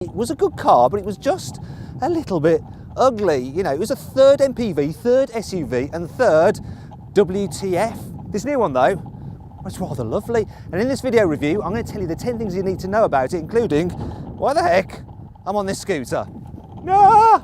It was a good car, but it was just a little bit ugly. You know, it was a third MPV, third SUV, and third WTF. This new one though, it's rather lovely. And in this video review, I'm going to tell you the 10 things you need to know about it, including why the heck I'm on this scooter. Ah!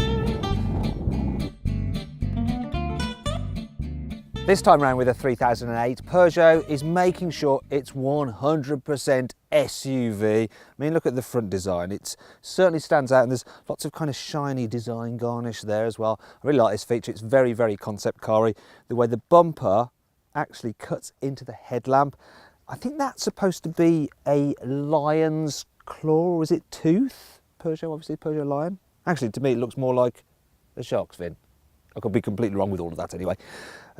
This time around with a 3008, Peugeot is making sure it's 100% SUV. I mean, look at the front design. It certainly stands out, and there's lots of kind of shiny design garnish there as well. I really like this feature. It's very, very concept car-y. The way the bumper actually cuts into the headlamp. I think that's supposed to be a lion's claw, or is it tooth? Peugeot, obviously, Peugeot lion. Actually, to me, it looks more like a shark's fin. I could be completely wrong with all of that anyway.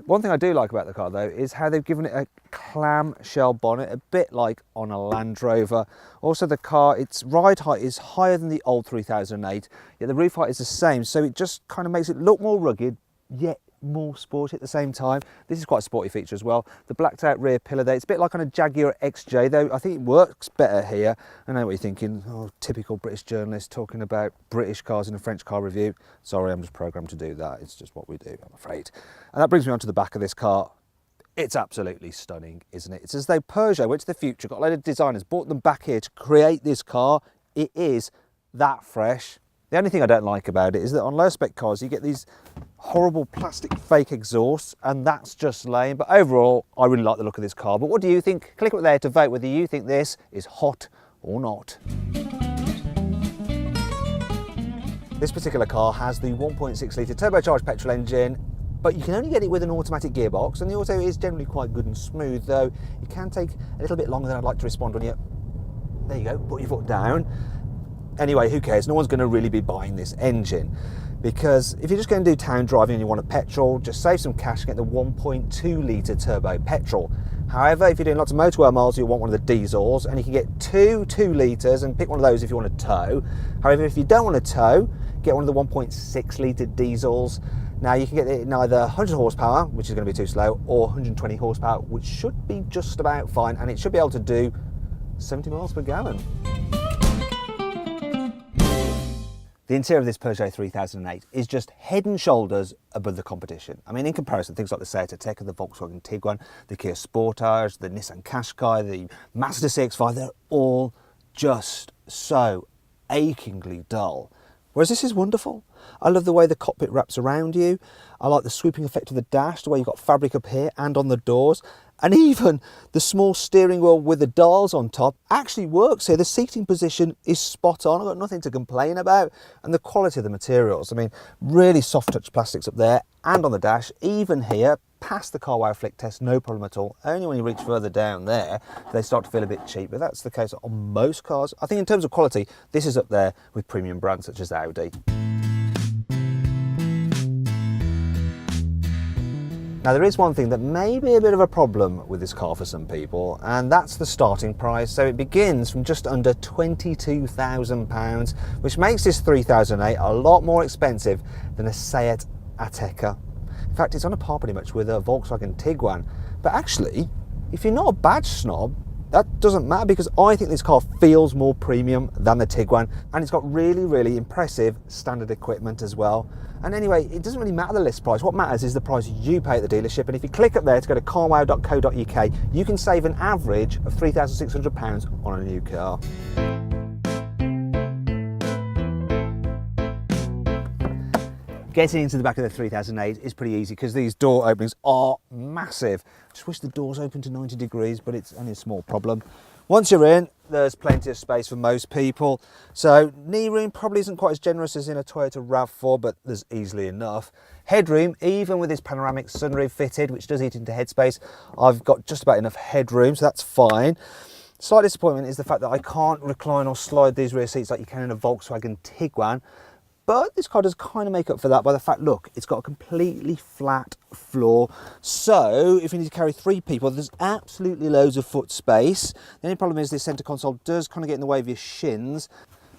One thing I do like about the car though is how they've given it a clamshell bonnet, a bit like on a Land Rover. Also the car, its ride height is higher than the old 3008, yet the roof height is the same, so it just kind of makes it look more rugged, yet more sporty at the same time. This is quite a sporty feature as well. The blacked out rear pillar there, it's a bit like on a Jaguar XJ, though I think it works better here. I know what you're thinking, oh, typical British journalist talking about British cars in a French car review. Sorry, I'm just programmed to do that. It's just what we do, I'm afraid. And that brings me on to the back of this car. It's absolutely stunning, isn't it? It's as though Peugeot went to the future, got a load of designers, brought them back here to create this car. It is that fresh. The only thing I don't like about it is that on low spec cars you get these horrible plastic fake exhausts, and that's just lame. But overall, I really like the look of this car. But what do you think? Click up there to vote whether you think this is hot or not. This particular car has the 1.6 litre turbocharged petrol engine, but you can only get it with an automatic gearbox, and the auto is generally quite good and smooth, though it can take a little bit longer than I'd like to respond when you... There you go, put your foot down. Anyway, who cares? No one's going to really be buying this engine, because if you're just going to do town driving and you want a petrol, just save some cash and get the 1.2 litre turbo petrol. However, if you're doing lots of motorway miles, you'll want one of the diesels, and you can get two 2 litres and pick one of those if you want to tow. However, if you don't want to tow, get one of the 1.6 litre diesels. Now you can get it in either 100 horsepower, which is going to be too slow, or 120 horsepower, which should be just about fine, and it should be able to do 70 miles per gallon. The interior of this Peugeot 3008 is just head and shoulders above the competition. I mean, in comparison, things like the Seat Ateca, the Volkswagen Tiguan, the Kia Sportage, the Nissan Qashqai, the Mazda CX-5, they're all just so achingly dull. Whereas this is wonderful. I love the way the cockpit wraps around you. I like the swooping effect of the dash, the way you've got fabric up here and on the doors. And even the small steering wheel with the dials on top actually works here. The seating position is spot on. I've got nothing to complain about. And the quality of the materials, I mean, really soft touch plastics up there and on the dash, even here, past the car wow flick test, no problem at all. Only when you reach further down there, they start to feel a bit cheap, but that's the case on most cars. I think in terms of quality, this is up there with premium brands such as Audi. Now there is one thing that may be a bit of a problem with this car for some people, and that's the starting price. So it begins from just under £22,000, which makes this 3008 a lot more expensive than a Seat Ateca. In fact, it's on a par pretty much with a Volkswagen Tiguan. But actually, if you're not a badge snob, that doesn't matter, because I think this car feels more premium than the Tiguan, and it's got really, really impressive standard equipment as well. And anyway, it doesn't really matter the list price. What matters is the price you pay at the dealership. And if you click up there to go to carwow.co.uk, you can save an average of £3,600 on a new car. Getting into the back of the 3008 is pretty easy because these door openings are massive. Just wish the doors open to 90 degrees, but it's only a small problem. Once you're in, there's plenty of space for most people. So knee room probably isn't quite as generous as in a Toyota RAV4, but there's easily enough. Headroom, even with this panoramic sunroof fitted, which does eat into headspace, I've got just about enough headroom, so that's fine. Slight disappointment is the fact that I can't recline or slide these rear seats like you can in a Volkswagen Tiguan. But this car does kind of make up for that by the fact, look, it's got a completely flat floor. So if you need to carry 3 people, there's absolutely loads of foot space. The only problem is this centre console does kind of get in the way of your shins.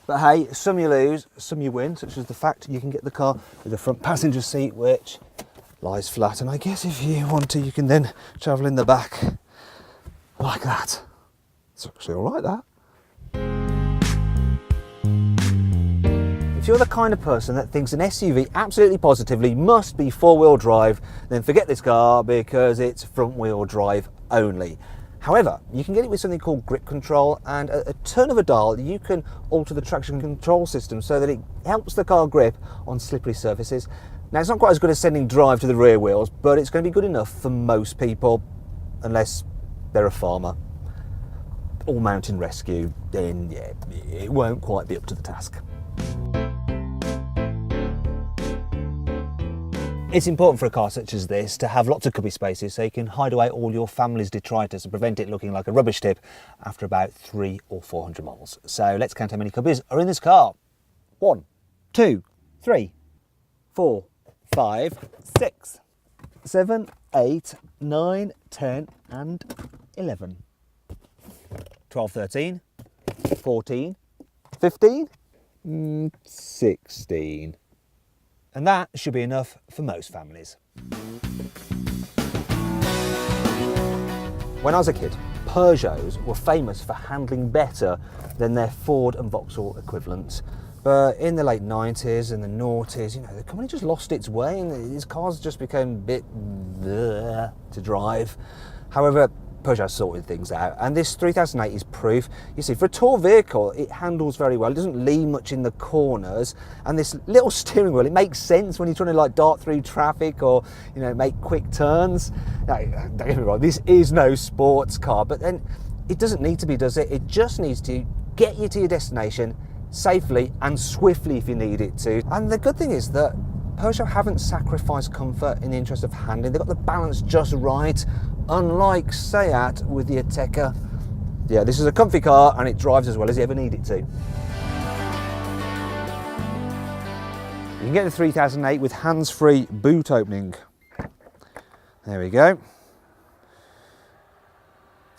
But hey, some you lose, some you win, such as the fact you can get the car with a front passenger seat, which lies flat. And I guess if you want to, you can then travel in the back like that. It's actually all right, that. If you're the kind of person that thinks an SUV absolutely positively must be four-wheel drive, then forget this car because it's front-wheel drive only. However, you can get it with something called grip control, and at a turn of a dial you can alter the traction control system so that it helps the car grip on slippery surfaces. Now, it's not quite as good as sending drive to the rear wheels, but it's going to be good enough for most people, unless they're a farmer or mountain rescue. Then yeah, it won't quite be up to the task. It's important for a car such as this to have lots of cubby spaces so you can hide away all your family's detritus and prevent it looking like a rubbish tip after about 300 or 400 miles. So let's count how many cubbies are in this car. 1, 2, 3, 4, 5, 6, 7, 8, 9, 10 and 11. 12, 13, 14, 15, 16. And that should be enough for most families. When I was a kid, Peugeots were famous for handling better than their Ford and Vauxhall equivalents. But in the late 90s and the noughties, you know, the company just lost its way and these cars just became a bit to drive. However, Peugeot sorted things out, and this 3008 is proof. You see, for a tall vehicle, it handles very well. It doesn't lean much in the corners, and this little steering wheel, it makes sense when you're trying to like dart through traffic or, you know, make quick turns. Now, don't get me wrong, this is no sports car, but then it doesn't need to be, does it? It just needs to get you to your destination safely and swiftly if you need it to. And the good thing is that Peugeot haven't sacrificed comfort in the interest of handling. They've got the balance just right, unlike Seat with the Ateca. Yeah, this is a comfy car and it drives as well as you ever need it to. You can get the 3008 with hands-free boot opening. There we go.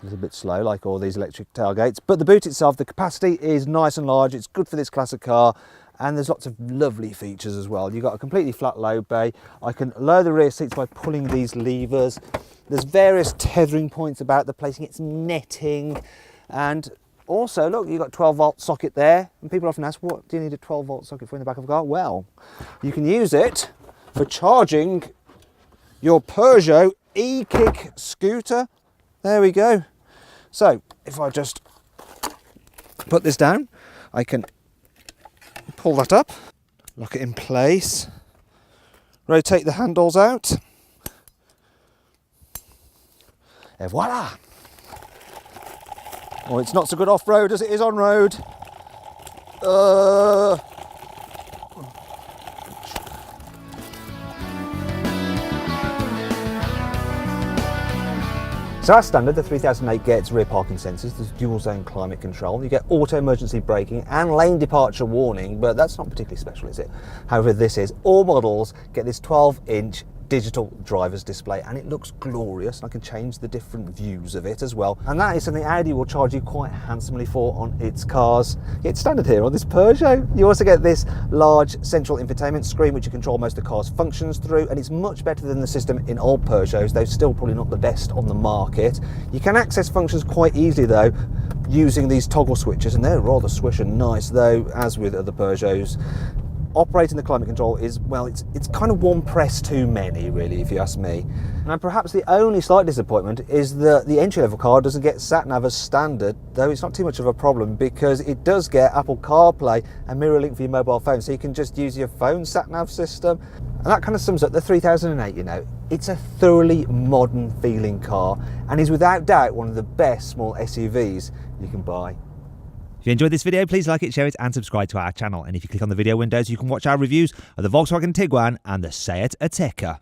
A little bit slow like all these electric tailgates, but the boot itself, the capacity is nice and large. It's good for this class of car. And there's lots of lovely features as well. You've got a completely flat load bay. I can lower the rear seats by pulling these levers. There's various tethering points about the place. It's netting. And also, look, you've got a 12-volt socket there. And people often ask, what do you need a 12-volt socket for in the back of a car? Well, you can use it for charging your Peugeot e-kick scooter. There we go. So if I just put this down, I can pull that up, lock it in place, rotate the handles out, and voila! Oh, it's not so good off-road as it is on-road. So as standard, the 3008 gets rear parking sensors, there's dual zone climate control, you get auto emergency braking and lane departure warning, but that's not particularly special, is it? However, this is, all models get this 12-inch digital driver's display and it looks glorious. I can change the different views of it as well, and that is something Audi will charge you quite handsomely for on its cars. It's standard here on this Peugeot. You also get this large central infotainment screen which you control most of the car's functions through, and it's much better than the system in old Peugeots, though still probably not the best on the market. You can access functions quite easily though using these toggle switches, and they're rather swish and nice, though as with other Peugeots, operating the climate control is, well, it's kind of one press too many, really, if you ask me. And perhaps the only slight disappointment is that the entry-level car doesn't get sat-nav as standard, though it's not too much of a problem because it does get Apple CarPlay and mirror link for your mobile phone, so you can just use your phone sat-nav system. And that kind of sums up the 3008, you know. It's a thoroughly modern feeling car and is without doubt one of the best small SUVs you can buy. If you enjoyed this video, please like it, share it and subscribe to our channel. And if you click on the video windows, you can watch our reviews of the Volkswagen Tiguan and the Seat Ateca.